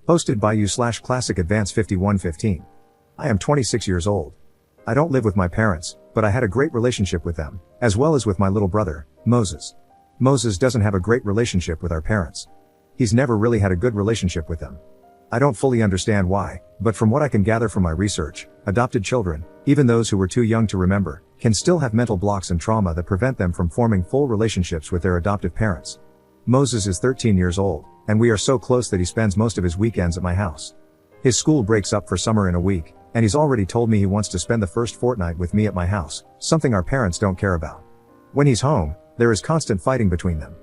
Posted by u/classic advance 5115. I am 26 years old. I don't live with my parents, but I had a great relationship with them, as well as with my little brother, Moses. Moses doesn't have a great relationship with our parents. He's never really had a good relationship with them. I don't fully understand why, but from what I can gather from my research, adopted children, even those who were too young to remember, can still have mental blocks and trauma that prevent them from forming full relationships with their adoptive parents. Moses is 13 years old, and we are so close that he spends most of his weekends at my house. His school breaks up for summer in a week, and he's already told me he wants to spend the first fortnight with me at my house, something our parents don't care about. When he's home, there is constant fighting between them.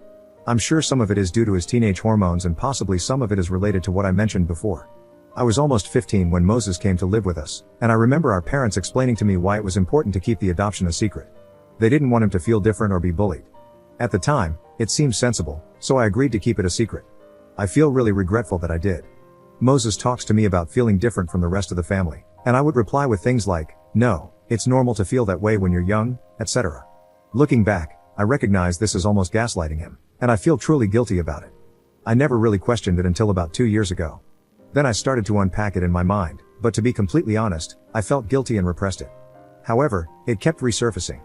I'm sure some of it is due to his teenage hormones and possibly some of it is related to what I mentioned before. I was almost 15 when Moses came to live with us, and I remember our parents explaining to me why it was important to keep the adoption a secret. They didn't want him to feel different or be bullied. At the time, it seemed sensible, so I agreed to keep it a secret. I feel really regretful that I did. Moses talks to me about feeling different from the rest of the family, and I would reply with things like, "No, it's normal to feel that way when you're young," etc. Looking back, I recognize this is almost gaslighting him, and I feel truly guilty about it. I never really questioned it until about 2 years ago. Then I started to unpack it in my mind, but to be completely honest, I felt guilty and repressed it. However, it kept resurfacing.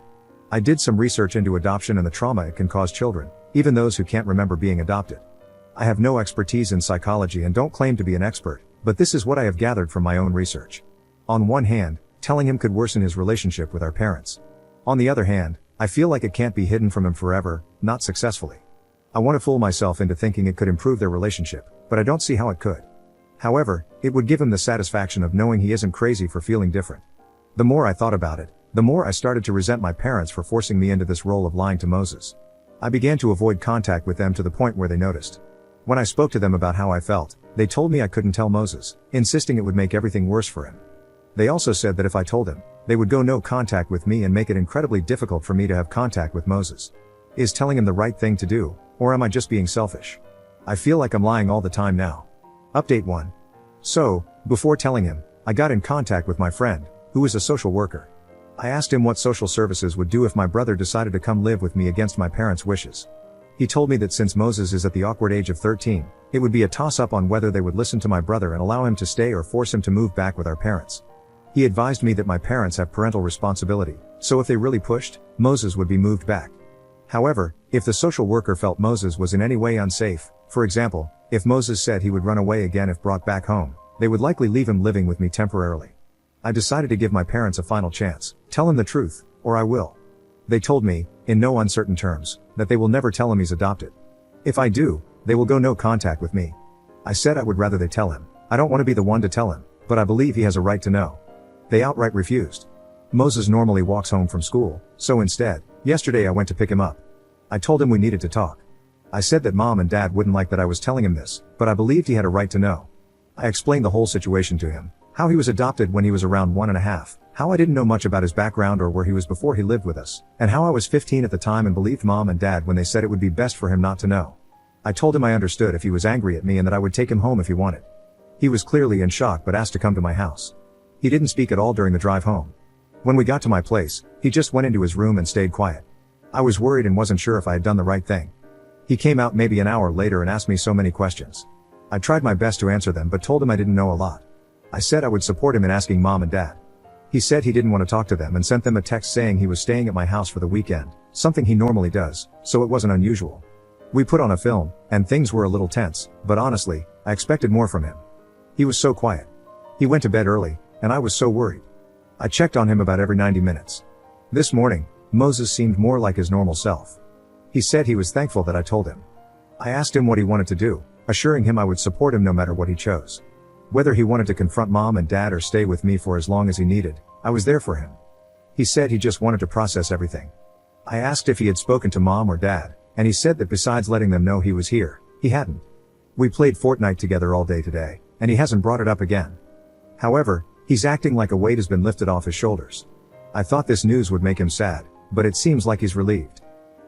I did some research into adoption and the trauma it can cause children, even those who can't remember being adopted. I have no expertise in psychology and don't claim to be an expert, but this is what I have gathered from my own research. On one hand, telling him could worsen his relationship with our parents. On the other hand, I feel like it can't be hidden from him forever, not successfully. I want to fool myself into thinking it could improve their relationship, but I don't see how it could. However, it would give him the satisfaction of knowing he isn't crazy for feeling different. The more I thought about it, the more I started to resent my parents for forcing me into this role of lying to Moses. I began to avoid contact with them to the point where they noticed. When I spoke to them about how I felt, they told me I couldn't tell Moses, insisting it would make everything worse for him. They also said that if I told him, they would go no contact with me and make it incredibly difficult for me to have contact with Moses. Is telling him the right thing to do, or am I just being selfish? I feel like I'm lying all the time now. Update 1. So, before telling him, I got in contact with my friend, who is a social worker. I asked him what social services would do if my brother decided to come live with me against my parents' wishes. He told me that since Moses is at the awkward age of 13, it would be a toss-up on whether they would listen to my brother and allow him to stay or force him to move back with our parents. He advised me that my parents have parental responsibility, so if they really pushed, Moses would be moved back. However, if the social worker felt Moses was in any way unsafe, for example, if Moses said he would run away again if brought back home, they would likely leave him living with me temporarily. I decided to give my parents a final chance, tell him the truth, or I will. They told me, in no uncertain terms, that they will never tell him he's adopted. If I do, they will go no contact with me. I said I would rather they tell him. I don't want to be the one to tell him, but I believe he has a right to know. They outright refused. Moses normally walks home from school, so instead, yesterday I went to pick him up. I told him we needed to talk. I said that mom and dad wouldn't like that I was telling him this, but I believed he had a right to know. I explained the whole situation to him, how he was adopted when he was around 1.5, how I didn't know much about his background or where he was before he lived with us, and how I was 15 at the time and believed mom and dad when they said it would be best for him not to know. I told him I understood if he was angry at me and that I would take him home if he wanted. He was clearly in shock but asked to come to my house. He didn't speak at all during the drive home. When we got to my place, he just went into his room and stayed quiet. I was worried and wasn't sure if I had done the right thing. He came out maybe an hour later and asked me so many questions. I tried my best to answer them but told him I didn't know a lot. I said I would support him in asking mom and dad. He said he didn't want to talk to them and sent them a text saying he was staying at my house for the weekend, something he normally does, so it wasn't unusual. We put on a film, and things were a little tense, but honestly, I expected more from him. He was so quiet. He went to bed early, and I was so worried. I checked on him about every 90 minutes. This morning, Moses seemed more like his normal self. He said he was thankful that I told him. I asked him what he wanted to do, assuring him I would support him no matter what he chose. Whether he wanted to confront mom and dad or stay with me for as long as he needed, I was there for him. He said he just wanted to process everything. I asked if he had spoken to mom or dad, and he said that besides letting them know he was here, he hadn't. We played Fortnite together all day today, and he hasn't brought it up again. However, he's acting like a weight has been lifted off his shoulders. I thought this news would make him sad, but it seems like he's relieved.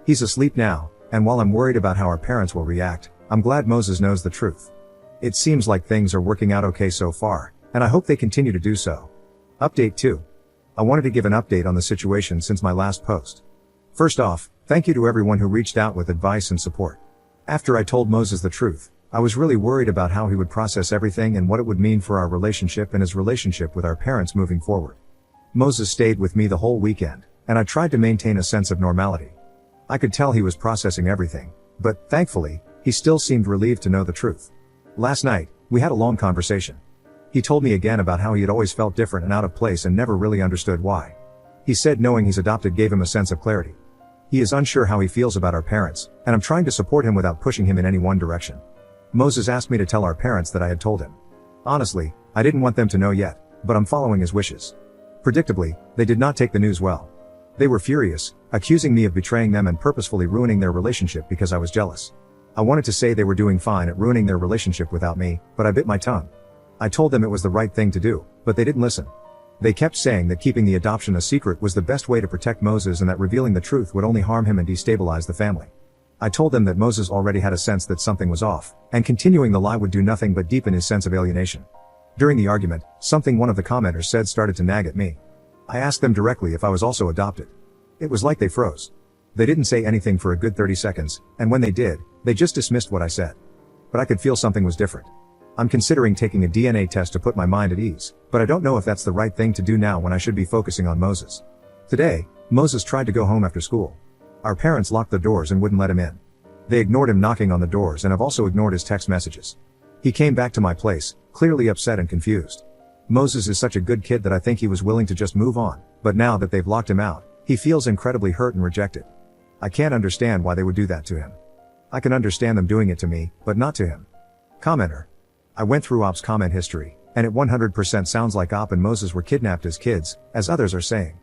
He's asleep now, and while I'm worried about how our parents will react, I'm glad Moses knows the truth. It seems like things are working out okay so far, and I hope they continue to do so. Update 2. I wanted to give an update on the situation since my last post. First off, thank you to everyone who reached out with advice and support. After I told Moses the truth, I was really worried about how he would process everything and what it would mean for our relationship and his relationship with our parents moving forward. Moses stayed with me the whole weekend, and I tried to maintain a sense of normality. I could tell he was processing everything, but, thankfully, he still seemed relieved to know the truth. Last night, we had a long conversation. He told me again about how he had always felt different and out of place and never really understood why. He said knowing he's adopted gave him a sense of clarity. He is unsure how he feels about our parents, and I'm trying to support him without pushing him in any one direction. Moses asked me to tell our parents that I had told him. Honestly, I didn't want them to know yet, but I'm following his wishes. Predictably, they did not take the news well. They were furious, accusing me of betraying them and purposefully ruining their relationship because I was jealous. I wanted to say they were doing fine at ruining their relationship without me, but I bit my tongue. I told them it was the right thing to do, but they didn't listen. They kept saying that keeping the adoption a secret was the best way to protect Moses and that revealing the truth would only harm him and destabilize the family. I told them that Moses already had a sense that something was off, and continuing the lie would do nothing but deepen his sense of alienation. During the argument, something one of the commenters said started to nag at me. I asked them directly if I was also adopted. It was like they froze. They didn't say anything for a good 30 seconds, and when they did, they just dismissed what I said. But I could feel something was different. I'm considering taking a DNA test to put my mind at ease, but I don't know if that's the right thing to do now when I should be focusing on Moses. Today, Moses tried to go home after school. Our parents locked the doors and wouldn't let him in. They ignored him knocking on the doors and have also ignored his text messages. He came back to my place, clearly upset and confused. Moses is such a good kid that I think he was willing to just move on, but now that they've locked him out, he feels incredibly hurt and rejected. I can't understand why they would do that to him. I can understand them doing it to me, but not to him. Commenter. I went through Op's comment history, and it 100% sounds like Op and Moses were kidnapped as kids, as others are saying.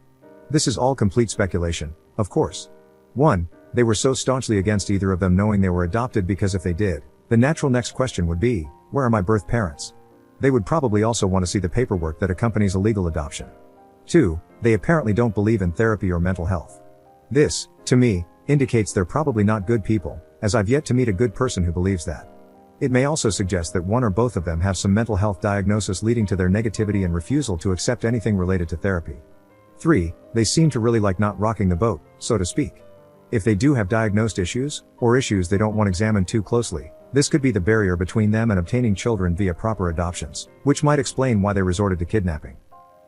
This is all complete speculation, of course. 1. They were so staunchly against either of them knowing they were adopted because if they did, the natural next question would be, where are my birth parents? They would probably also want to see the paperwork that accompanies a legal adoption. 2. They apparently don't believe in therapy or mental health. This, to me, indicates they're probably not good people, as I've yet to meet a good person who believes that. It may also suggest that one or both of them have some mental health diagnosis leading to their negativity and refusal to accept anything related to therapy. 3. They seem to really like not rocking the boat, so to speak. If they do have diagnosed issues, or issues they don't want examined too closely, this could be the barrier between them and obtaining children via proper adoptions, which might explain why they resorted to kidnapping.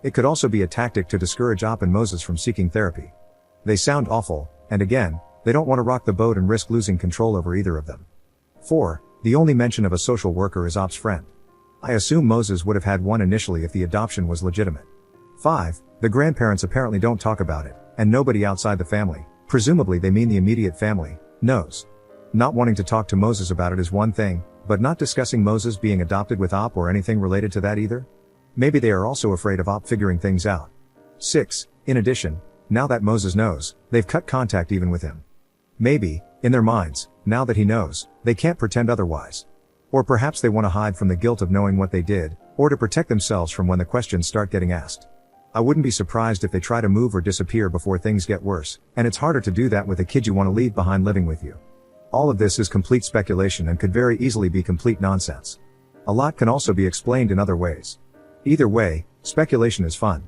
It could also be a tactic to discourage Op and Moses from seeking therapy. They sound awful, and again, they don't want to rock the boat and risk losing control over either of them. 4. The only mention of a social worker is Op's friend. I assume Moses would have had one initially if the adoption was legitimate. 5. The grandparents apparently don't talk about it, and nobody outside the family, presumably they mean the immediate family, knows. Not wanting to talk to Moses about it is one thing, but not discussing Moses being adopted with Op or anything related to that either? Maybe they are also afraid of Op figuring things out. 6. In addition, now that Moses knows, they've cut contact even with him. Maybe, in their minds, now that he knows, they can't pretend otherwise. Or perhaps they want to hide from the guilt of knowing what they did, or to protect themselves from when the questions start getting asked. I wouldn't be surprised if they try to move or disappear before things get worse, and it's harder to do that with a kid you want to leave behind living with you. All of this is complete speculation and could very easily be complete nonsense. A lot can also be explained in other ways. Either way, speculation is fun.